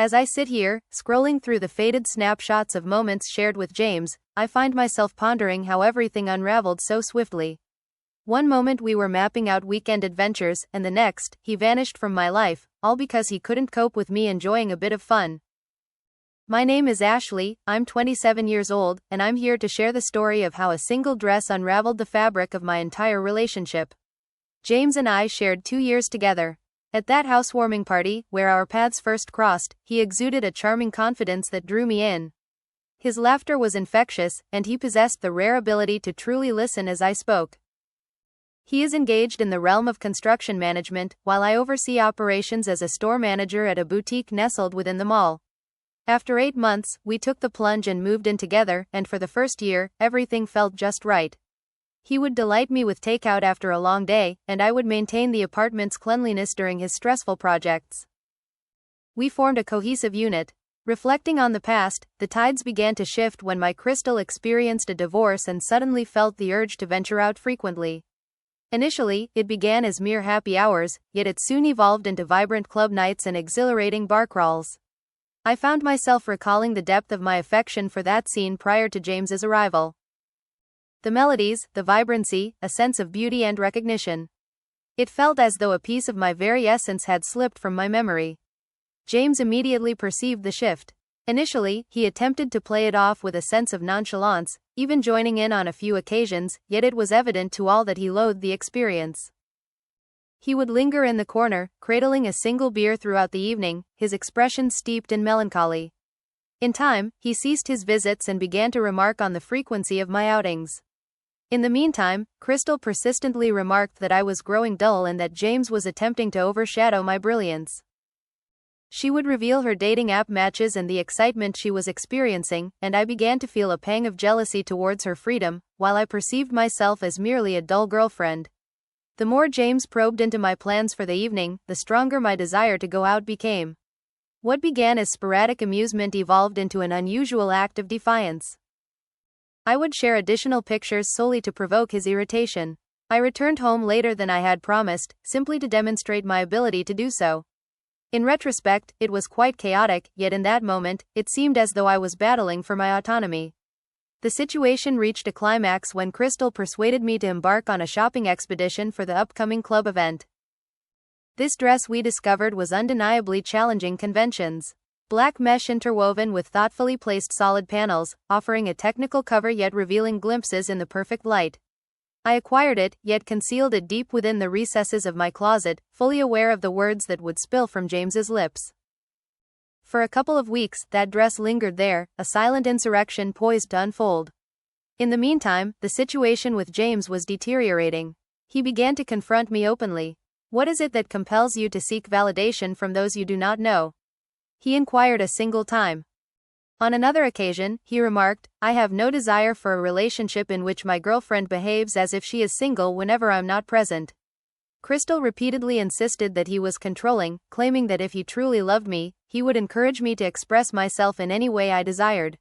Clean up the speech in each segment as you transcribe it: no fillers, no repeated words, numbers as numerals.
As I sit here, scrolling through the faded snapshots of moments shared with James, I find myself pondering how everything unraveled so swiftly. One moment we were mapping out weekend adventures, and the next, he vanished from my life, all because he couldn't cope with me enjoying a bit of fun. My name is Ashley, I'm 27 years old, and I'm here to share the story of how a single dress unraveled the fabric of my entire relationship. James and I shared 2 years together. At that housewarming party, where our paths first crossed, he exuded a charming confidence that drew me in. His laughter was infectious, and he possessed the rare ability to truly listen as I spoke. He is engaged in the realm of construction management, while I oversee operations as a store manager at a boutique nestled within the mall. After 8 months, we took the plunge and moved in together, and for the first year, everything felt just right. He would delight me with takeout after a long day, and I would maintain the apartment's cleanliness during his stressful projects. We formed a cohesive unit. Reflecting on the past, the tides began to shift when my Crystal experienced a divorce and suddenly felt the urge to venture out frequently. Initially, it began as mere happy hours, yet it soon evolved into vibrant club nights and exhilarating bar crawls. I found myself recalling the depth of my affection for that scene prior to James's arrival. The melodies, the vibrancy, a sense of beauty and recognition. It felt as though a piece of my very essence had slipped from my memory. James immediately perceived the shift. Initially, he attempted to play it off with a sense of nonchalance, even joining in on a few occasions, yet it was evident to all that he loathed the experience. He would linger in the corner, cradling a single beer throughout the evening, his expression steeped in melancholy. In time, he ceased his visits and began to remark on the frequency of my outings. In the meantime, Crystal persistently remarked that I was growing dull and that James was attempting to overshadow my brilliance. She would reveal her dating app matches and the excitement she was experiencing, and I began to feel a pang of jealousy towards her freedom, while I perceived myself as merely a dull girlfriend. The more James probed into my plans for the evening, the stronger my desire to go out became. What began as sporadic amusement evolved into an unusual act of defiance. I would share additional pictures solely to provoke his irritation. I returned home later than I had promised, simply to demonstrate my ability to do so. In retrospect, it was quite chaotic, yet in that moment, it seemed as though I was battling for my autonomy. The situation reached a climax when Crystal persuaded me to embark on a shopping expedition for the upcoming club event. This dress, we discovered, was undeniably challenging conventions. Black mesh interwoven with thoughtfully placed solid panels, offering a technical cover yet revealing glimpses in the perfect light. I acquired it, yet concealed it deep within the recesses of my closet, fully aware of the words that would spill from James's lips. For a couple of weeks, that dress lingered there, a silent insurrection poised to unfold. In the meantime, the situation with James was deteriorating. He began to confront me openly. "What is it that compels you to seek validation from those you do not know?" he inquired a single time. On another occasion, he remarked, "I have no desire for a relationship in which my girlfriend behaves as if she is single whenever I'm not present." Crystal repeatedly insisted that he was controlling, claiming that if he truly loved me, he would encourage me to express myself in any way I desired.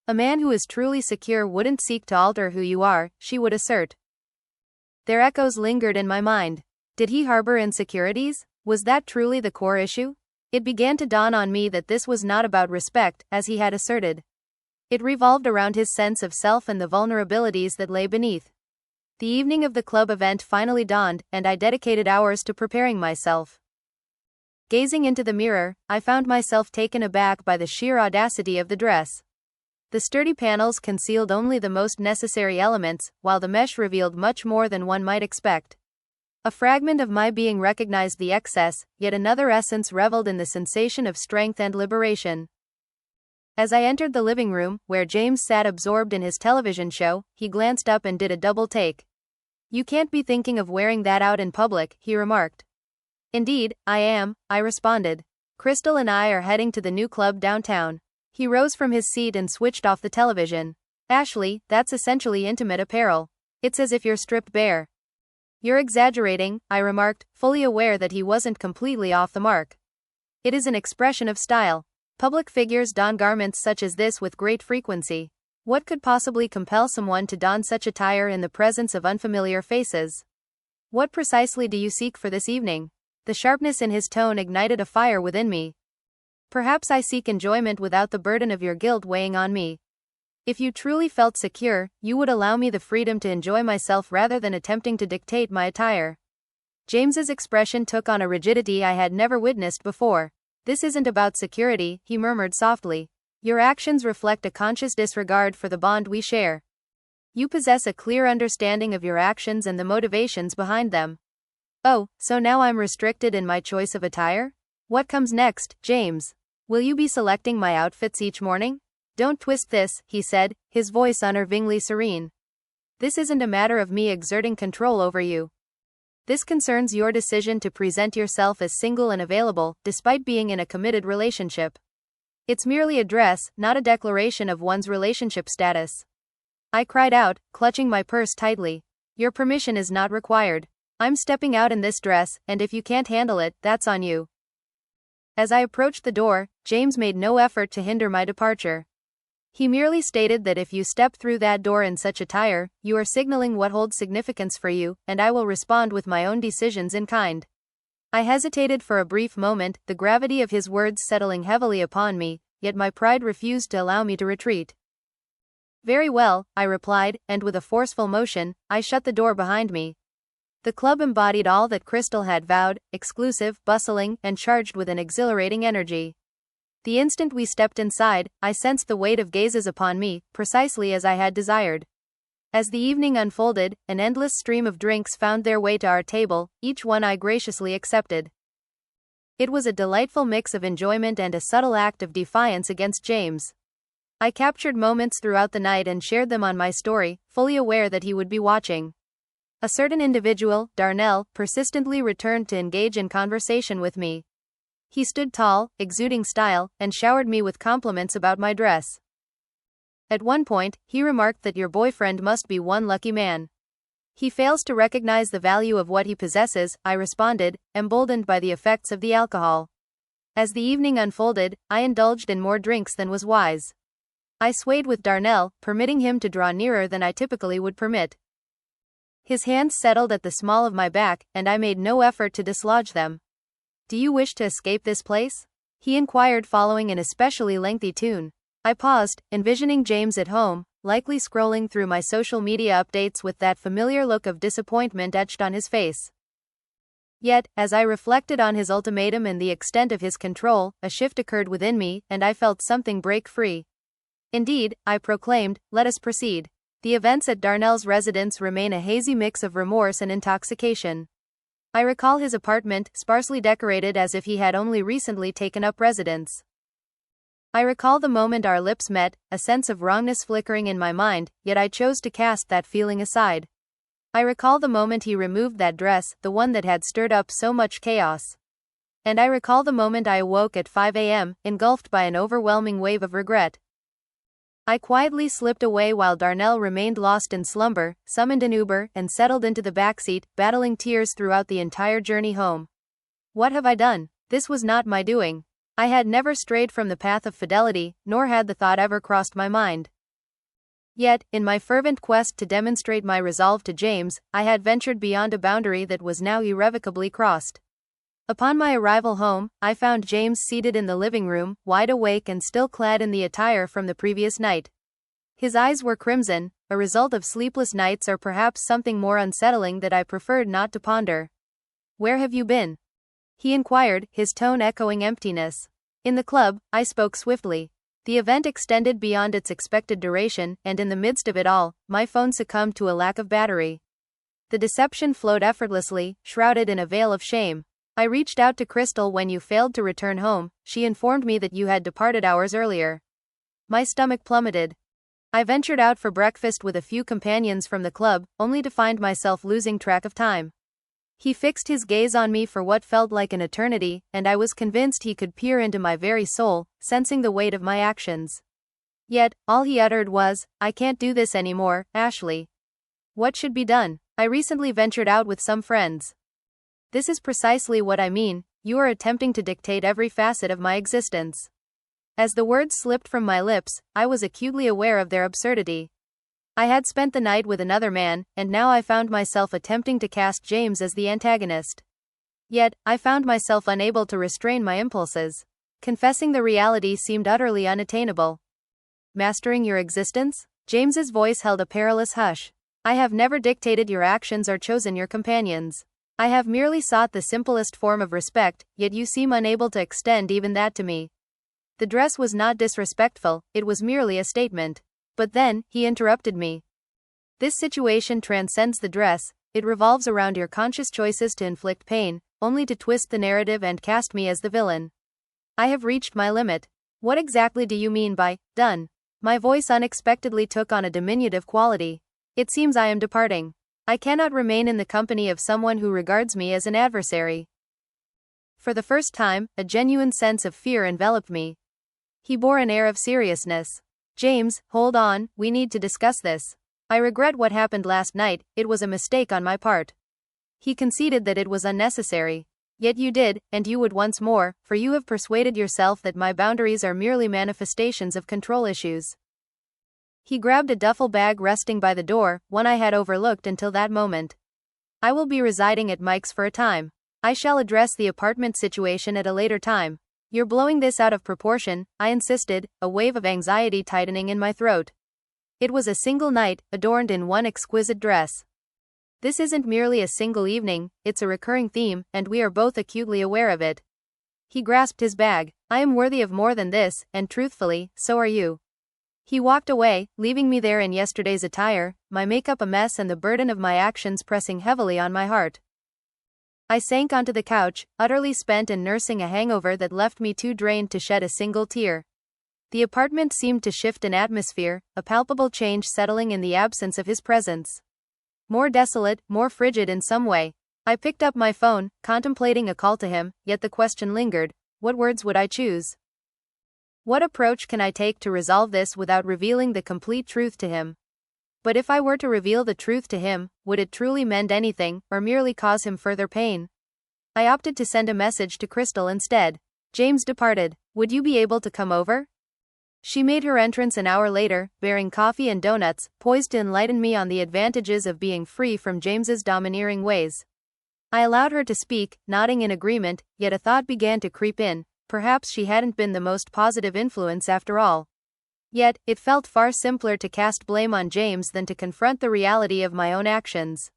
"A man who is truly secure wouldn't seek to alter who you are," she would assert. Their echoes lingered in my mind. Did he harbor insecurities? Was that truly the core issue? It began to dawn on me that this was not about respect, as he had asserted. It revolved around his sense of self and the vulnerabilities that lay beneath. The evening of the club event finally dawned, and I dedicated hours to preparing myself. Gazing into the mirror, I found myself taken aback by the sheer audacity of the dress. The sturdy panels concealed only the most necessary elements, while the mesh revealed much more than one might expect. A fragment of my being recognized the excess, yet another essence reveled in the sensation of strength and liberation. As I entered the living room, where James sat absorbed in his television show, he glanced up and did a double take. "You can't be thinking of wearing that out in public," he remarked. "Indeed, I am," I responded. "Crystal and I are heading to the new club downtown." He rose from his seat and switched off the television. "Ashley, that's essentially intimate apparel. It's as if you're stripped bare." "You're exaggerating," I remarked, fully aware that he wasn't completely off the mark. "It is an expression of style. Public figures don garments such as this with great frequency. What could possibly compel someone to don such attire in the presence of unfamiliar faces? What precisely do you seek for this evening?" The sharpness in his tone ignited a fire within me. Perhaps I seek enjoyment without the burden of your guilt weighing on me. If you truly felt secure, you would allow me the freedom to enjoy myself rather than attempting to dictate my attire. James's expression took on a rigidity I had never witnessed before. This isn't about security, he murmured softly. Your actions reflect a conscious disregard for the bond we share. You possess a clear understanding of your actions and the motivations behind them. Oh, so now I'm restricted in my choice of attire? What comes next, James? Will you be selecting my outfits each morning? Don't twist this, he said, his voice unnervingly serene. This isn't a matter of me exerting control over you. This concerns your decision to present yourself as single and available, despite being in a committed relationship. It's merely a dress, not a declaration of one's relationship status. I cried out, clutching my purse tightly. Your permission is not required. I'm stepping out in this dress, and if you can't handle it, that's on you. As I approached the door, James made no effort to hinder my departure. He merely stated that if you step through that door in such attire, you are signaling what holds significance for you, and I will respond with my own decisions in kind. I hesitated for a brief moment, the gravity of his words settling heavily upon me, yet my pride refused to allow me to retreat. Very well, I replied, and with a forceful motion, I shut the door behind me. The club embodied all that Crystal had vowed, exclusive, bustling, and charged with an exhilarating energy. The instant we stepped inside, I sensed the weight of gazes upon me, precisely as I had desired. As the evening unfolded, an endless stream of drinks found their way to our table, each one I graciously accepted. It was a delightful mix of enjoyment and a subtle act of defiance against James. I captured moments throughout the night and shared them on my story, fully aware that he would be watching. A certain individual, Darnell, persistently returned to engage in conversation with me. He stood tall, exuding style, and showered me with compliments about my dress. At one point, he remarked that your boyfriend must be one lucky man. He fails to recognize the value of what he possesses, I responded, emboldened by the effects of the alcohol. As the evening unfolded, I indulged in more drinks than was wise. I swayed with Darnell, permitting him to draw nearer than I typically would permit. His hands settled at the small of my back, and I made no effort to dislodge them. Do you wish to escape this place? He inquired, following an especially lengthy tune. I paused, envisioning James at home, likely scrolling through my social media updates with that familiar look of disappointment etched on his face. Yet, as I reflected on his ultimatum and the extent of his control, a shift occurred within me, and I felt something break free. Indeed, I proclaimed, let us proceed. The events at Darnell's residence remain a hazy mix of remorse and intoxication. I recall his apartment, sparsely decorated as if he had only recently taken up residence. I recall the moment our lips met, a sense of wrongness flickering in my mind, yet I chose to cast that feeling aside. I recall the moment he removed that dress, the one that had stirred up so much chaos. And I recall the moment I awoke at 5 a.m., engulfed by an overwhelming wave of regret. I quietly slipped away while Darnell remained lost in slumber, summoned an Uber, and settled into the backseat, battling tears throughout the entire journey home. What have I done? This was not my doing. I had never strayed from the path of fidelity, nor had the thought ever crossed my mind. Yet, in my fervent quest to demonstrate my resolve to James, I had ventured beyond a boundary that was now irrevocably crossed. Upon my arrival home, I found James seated in the living room, wide awake and still clad in the attire from the previous night. His eyes were crimson, a result of sleepless nights or perhaps something more unsettling that I preferred not to ponder. Where have you been? He inquired, his tone echoing emptiness. In the club, I spoke swiftly. The event extended beyond its expected duration, and in the midst of it all, my phone succumbed to a lack of battery. The deception flowed effortlessly, shrouded in a veil of shame. I reached out to Crystal when you failed to return home. She informed me that you had departed hours earlier. My stomach plummeted. I ventured out for breakfast with a few companions from the club, only to find myself losing track of time. He fixed his gaze on me for what felt like an eternity, and I was convinced he could peer into my very soul, sensing the weight of my actions. Yet, all he uttered was, I can't do this anymore, Ashley. What should be done? I recently ventured out with some friends. This is precisely what I mean, you are attempting to dictate every facet of my existence. As the words slipped from my lips, I was acutely aware of their absurdity. I had spent the night with another man, and now I found myself attempting to cast James as the antagonist. Yet, I found myself unable to restrain my impulses. Confessing the reality seemed utterly unattainable. Mastering your existence? James's voice held a perilous hush. I have never dictated your actions or chosen your companions. I have merely sought the simplest form of respect, yet you seem unable to extend even that to me. The dress was not disrespectful, it was merely a statement. But then, he interrupted me. This situation transcends the dress, it revolves around your conscious choices to inflict pain, only to twist the narrative and cast me as the villain. I have reached my limit. What exactly do you mean by done? My voice unexpectedly took on a diminutive quality. It seems I am departing. I cannot remain in the company of someone who regards me as an adversary. For the first time, a genuine sense of fear enveloped me. He bore an air of seriousness. James, hold on, we need to discuss this. I regret what happened last night, it was a mistake on my part. He conceded that it was unnecessary. Yet you did, and you would once more, for you have persuaded yourself that my boundaries are merely manifestations of control issues. He grabbed a duffel bag resting by the door, one I had overlooked until that moment. I will be residing at Mike's for a time. I shall address the apartment situation at a later time. You're blowing this out of proportion, I insisted, a wave of anxiety tightening in my throat. It was a single night, adorned in one exquisite dress. This isn't merely a single evening, it's a recurring theme, and we are both acutely aware of it. He grasped his bag. I am worthy of more than this, and truthfully, so are you. He walked away, leaving me there in yesterday's attire, my makeup a mess and the burden of my actions pressing heavily on my heart. I sank onto the couch, utterly spent and nursing a hangover that left me too drained to shed a single tear. The apartment seemed to shift an atmosphere, a palpable change settling in the absence of his presence. More desolate, more frigid in some way. I picked up my phone, contemplating a call to him, yet the question lingered, what words would I choose? What approach can I take to resolve this without revealing the complete truth to him? But if I were to reveal the truth to him, would it truly mend anything, or merely cause him further pain? I opted to send a message to Crystal instead. James departed. Would you be able to come over? She made her entrance an hour later, bearing coffee and donuts, poised to enlighten me on the advantages of being free from James's domineering ways. I allowed her to speak, nodding in agreement, yet a thought began to creep in. Perhaps she hadn't been the most positive influence after all. Yet, it felt far simpler to cast blame on James than to confront the reality of my own actions.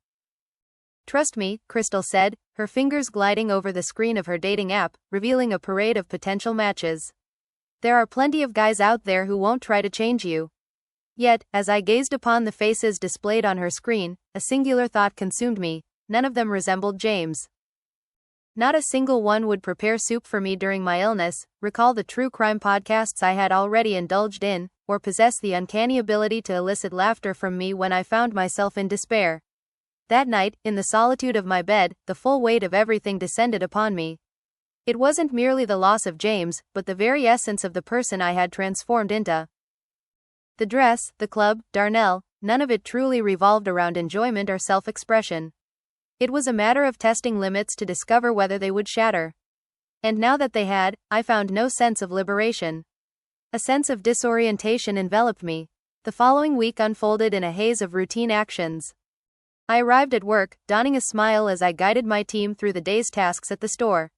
Trust me, Crystal said, her fingers gliding over the screen of her dating app, revealing a parade of potential matches. There are plenty of guys out there who won't try to change you. Yet, as I gazed upon the faces displayed on her screen, a singular thought consumed me. None of them resembled James. Not a single one would prepare soup for me during my illness, recall the true crime podcasts I had already indulged in, or possess the uncanny ability to elicit laughter from me when I found myself in despair. That night, in the solitude of my bed, the full weight of everything descended upon me. It wasn't merely the loss of James, but the very essence of the person I had transformed into. The dress, the club, Darnell, none of it truly revolved around enjoyment or self-expression. It was a matter of testing limits to discover whether they would shatter. And now that they had, I found no sense of liberation. A sense of disorientation enveloped me. The following week unfolded in a haze of routine actions. I arrived at work, donning a smile as I guided my team through the day's tasks at the store.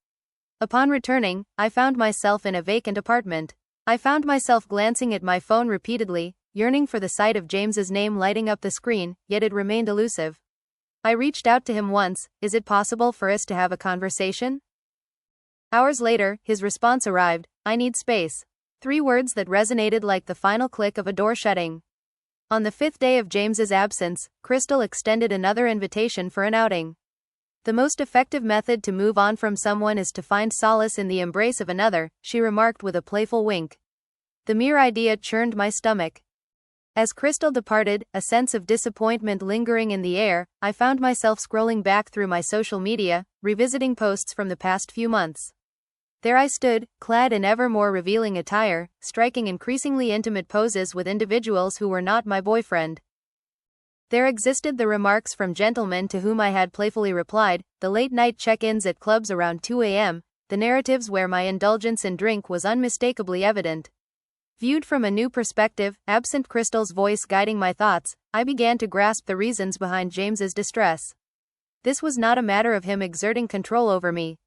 Upon returning, I found myself in a vacant apartment. I found myself glancing at my phone repeatedly, yearning for the sight of James's name lighting up the screen, yet it remained elusive. I reached out to him once. Is it possible for us to have a conversation? Hours later, his response arrived. I need space. 3 words that resonated like the final click of a door shutting. On the 5th day of James's absence, Crystal extended another invitation for an outing. The most effective method to move on from someone is to find solace in the embrace of another, she remarked with a playful wink. The mere idea churned my stomach. As Crystal departed, a sense of disappointment lingering in the air, I found myself scrolling back through my social media, revisiting posts from the past few months. There I stood, clad in ever more revealing attire, striking increasingly intimate poses with individuals who were not my boyfriend. There existed the remarks from gentlemen to whom I had playfully replied, the late-night check-ins at clubs around 2 a.m., the narratives where my indulgence in drink was unmistakably evident. Viewed from a new perspective, absent Crystal's voice guiding my thoughts, I began to grasp the reasons behind James's distress. This was not a matter of him exerting control over me.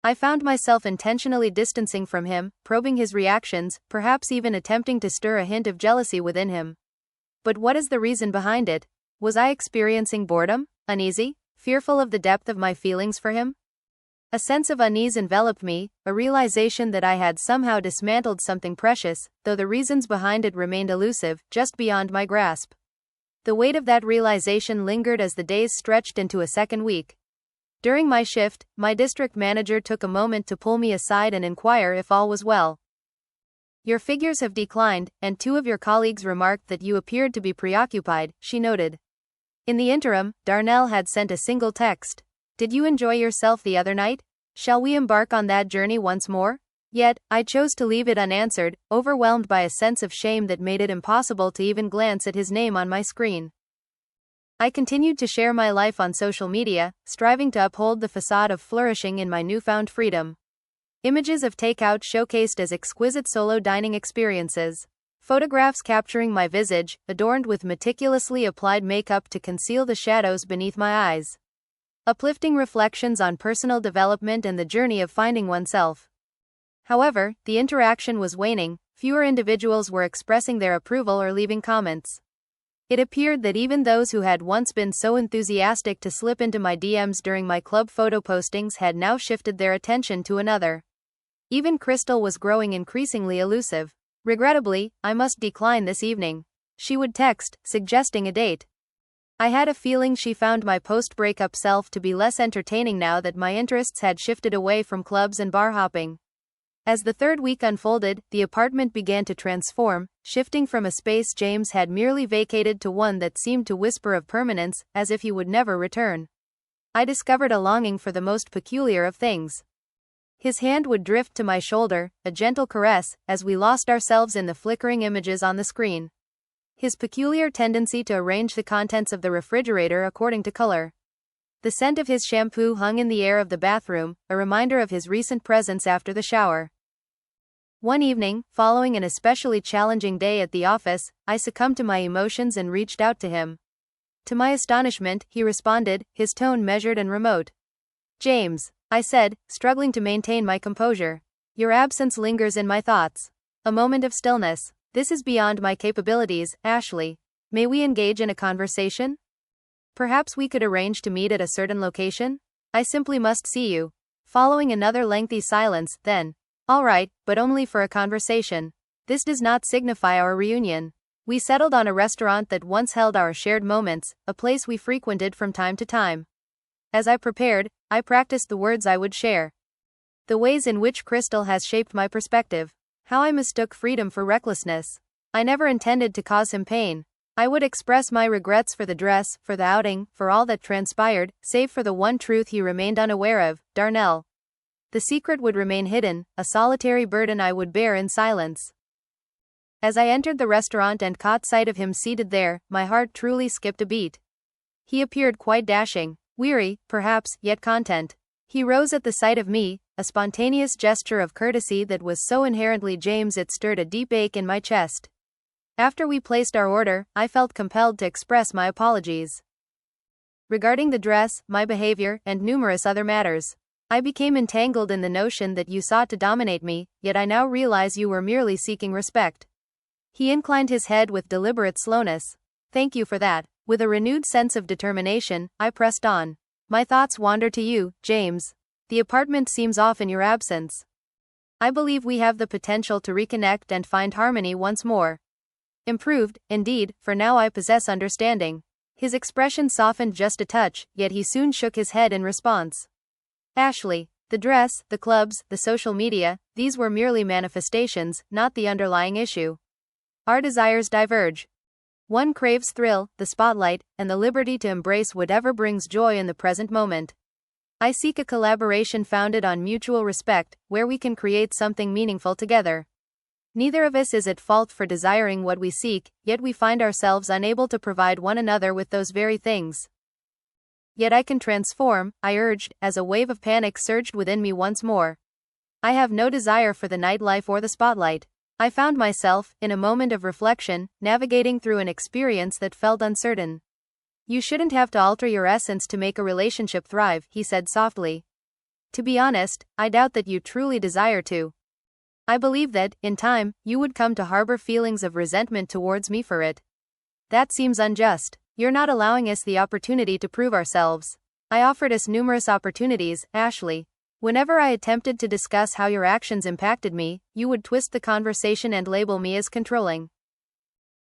I found myself intentionally distancing from him, probing his reactions, perhaps even attempting to stir a hint of jealousy within him. But what is the reason behind it? Was I experiencing boredom, uneasy, fearful of the depth of my feelings for him? A sense of unease enveloped me, a realization that I had somehow dismantled something precious, though the reasons behind it remained elusive, just beyond my grasp. The weight of that realization lingered as the days stretched into a second week. During my shift, my district manager took a moment to pull me aside and inquire if all was well. "Your figures have declined, and 2 of your colleagues remarked that you appeared to be preoccupied," she noted. In the interim, Darnell had sent a single text. "Did you enjoy yourself the other night? Shall we embark on that journey once more?" Yet, I chose to leave it unanswered, overwhelmed by a sense of shame that made it impossible to even glance at his name on my screen. I continued to share my life on social media, striving to uphold the facade of flourishing in my newfound freedom. Images of takeout showcased as exquisite solo dining experiences. Photographs capturing my visage, adorned with meticulously applied makeup to conceal the shadows beneath my eyes. Uplifting reflections on personal development and the journey of finding oneself. However, the interaction was waning, fewer individuals were expressing their approval or leaving comments. It appeared that even those who had once been so enthusiastic to slip into my DMs during my club photo postings had now shifted their attention to another. Even Crystal was growing increasingly elusive. "Regrettably, I must decline this evening," she would text, suggesting a date. I had a feeling she found my post-breakup self to be less entertaining now that my interests had shifted away from clubs and bar hopping. As the third week unfolded, the apartment began to transform, shifting from a space James had merely vacated to one that seemed to whisper of permanence, as if he would never return. I discovered a longing for the most peculiar of things. His hand would drift to my shoulder, a gentle caress, as we lost ourselves in the flickering images on the screen. His peculiar tendency to arrange the contents of the refrigerator according to color. The scent of his shampoo hung in the air of the bathroom, a reminder of his recent presence after the shower. One evening, following an especially challenging day at the office, I succumbed to my emotions and reached out to him. To my astonishment, he responded, his tone measured and remote. "James," I said, struggling to maintain my composure. "Your absence lingers in my thoughts." A moment of stillness. "This is beyond my capabilities, Ashley. May we engage in a conversation? Perhaps we could arrange to meet at a certain location? I simply must see you." Following another lengthy silence, then, "All right, but only for a conversation. This does not signify our reunion." We settled on a restaurant that once held our shared moments, a place we frequented from time to time. As I prepared, I practiced the words I would share. The ways in which Crystal has shaped my perspective. How I mistook freedom for recklessness. I never intended to cause him pain. I would express my regrets for the dress, for the outing, for all that transpired, save for the one truth he remained unaware of, Darnell. The secret would remain hidden, a solitary burden I would bear in silence. As I entered the restaurant and caught sight of him seated there, my heart truly skipped a beat. He appeared quite dashing, weary, perhaps, yet content. He rose at the sight of me, a spontaneous gesture of courtesy that was so inherently James it stirred a deep ache in my chest. After we placed our order, I felt compelled to express my apologies. Regarding the dress, my behavior, and numerous other matters. I became entangled in the notion that you sought to dominate me, yet I now realize you were merely seeking respect. He inclined his head with deliberate slowness. "Thank you for that." With a renewed sense of determination, I pressed on. "My thoughts wander to you, James. The apartment seems off in your absence. I believe we have the potential to reconnect and find harmony once more." Improved, indeed, for now I possess understanding. His expression softened just a touch, yet he soon shook his head in response. "Ashley, the dress, the clubs, the social media, these were merely manifestations, not the underlying issue. Our desires diverge. One craves thrill, the spotlight, and the liberty to embrace whatever brings joy in the present moment. I seek a collaboration founded on mutual respect, where we can create something meaningful together. Neither of us is at fault for desiring what we seek, yet we find ourselves unable to provide one another with those very things. Yet I can transform," I urged, as a wave of panic surged within me once more. "I have no desire for the nightlife or the spotlight." I found myself, in a moment of reflection, navigating through an experience that felt uncertain. "You shouldn't have to alter your essence to make a relationship thrive," he said softly. To be honest, I doubt that you truly desire to. I believe that, in time, you would come to harbor feelings of resentment towards me for it. That seems unjust. You're not allowing us the opportunity to prove ourselves. I offered us numerous opportunities, Ashley. Whenever I attempted to discuss how your actions impacted me, you would twist the conversation and label me as controlling.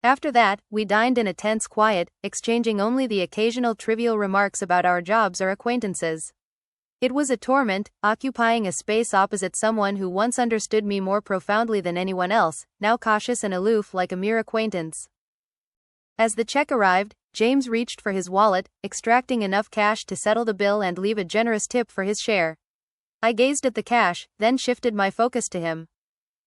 After that, we dined in a tense quiet, exchanging only the occasional trivial remarks about our jobs or acquaintances. It was a torment, occupying a space opposite someone who once understood me more profoundly than anyone else, now cautious and aloof like a mere acquaintance. As the check arrived, James reached for his wallet, extracting enough cash to settle the bill and leave a generous tip for his share. I gazed at the cash, then shifted my focus to him.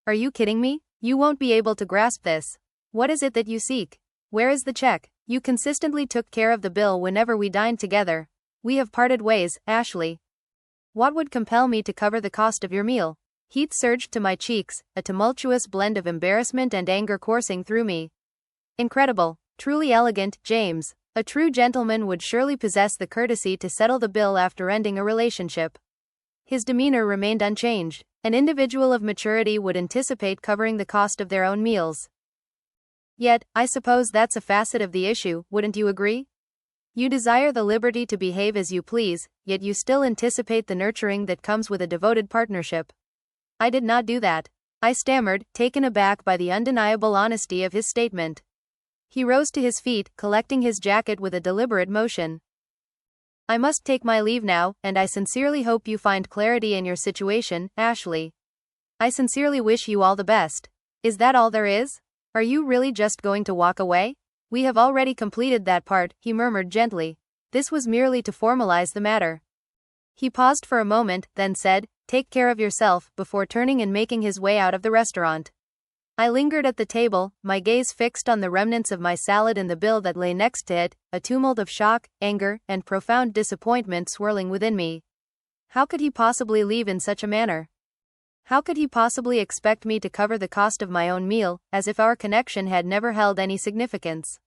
Are you kidding me? You won't be able to grasp this. What is it that you seek? Where is the check? You consistently took care of the bill whenever we dined together. We have parted ways, Ashley. What would compel me to cover the cost of your meal? Heat surged to my cheeks, a tumultuous blend of embarrassment and anger coursing through me. Incredible. Truly elegant, James. A true gentleman would surely possess the courtesy to settle the bill after ending a relationship. His demeanor remained unchanged. An individual of maturity would anticipate covering the cost of their own meals. Yet, I suppose that's a facet of the issue, wouldn't you agree? You desire the liberty to behave as you please, yet you still anticipate the nurturing that comes with a devoted partnership. I did not do that. I stammered, taken aback by the undeniable honesty of his statement. He rose to his feet, collecting his jacket with a deliberate motion. I must take my leave now, and I sincerely hope you find clarity in your situation, Ashley. I sincerely wish you all the best. Is that all there is? Are you really just going to walk away? We have already completed that part, he murmured gently. This was merely to formalize the matter. He paused for a moment, then said, "Take care of yourself," before turning and making his way out of the restaurant. I lingered at the table, my gaze fixed on the remnants of my salad and the bill that lay next to it, a tumult of shock, anger, and profound disappointment swirling within me. How could he possibly leave in such a manner? How could he possibly expect me to cover the cost of my own meal, as if our connection had never held any significance?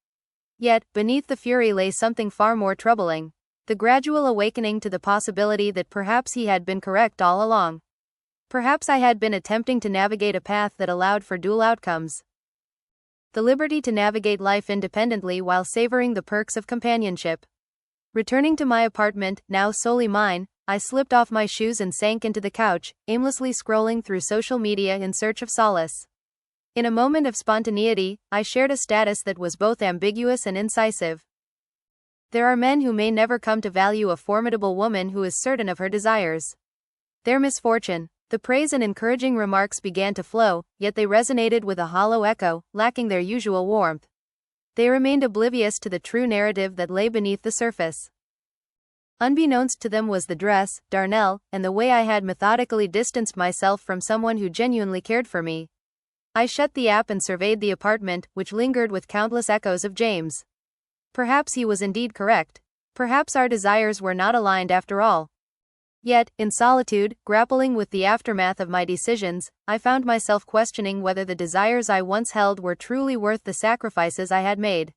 Yet, beneath the fury lay something far more troubling. The gradual awakening to the possibility that perhaps he had been correct all along. Perhaps I had been attempting to navigate a path that allowed for dual outcomes. The liberty to navigate life independently while savoring the perks of companionship. Returning to my apartment, now solely mine, I slipped off my shoes and sank into the couch, aimlessly scrolling through social media in search of solace. In a moment of spontaneity, I shared a status that was both ambiguous and incisive. There are men who may never come to value a formidable woman who is certain of her desires. Their misfortune. The praise and encouraging remarks began to flow, yet they resonated with a hollow echo, lacking their usual warmth. They remained oblivious to the true narrative that lay beneath the surface. Unbeknownst to them was the dress, darnel, and the way I had methodically distanced myself from someone who genuinely cared for me. I shut the app and surveyed the apartment, which lingered with countless echoes of James. Perhaps he was indeed correct. Perhaps our desires were not aligned after all. Yet, in solitude, grappling with the aftermath of my decisions, I found myself questioning whether the desires I once held were truly worth the sacrifices I had made.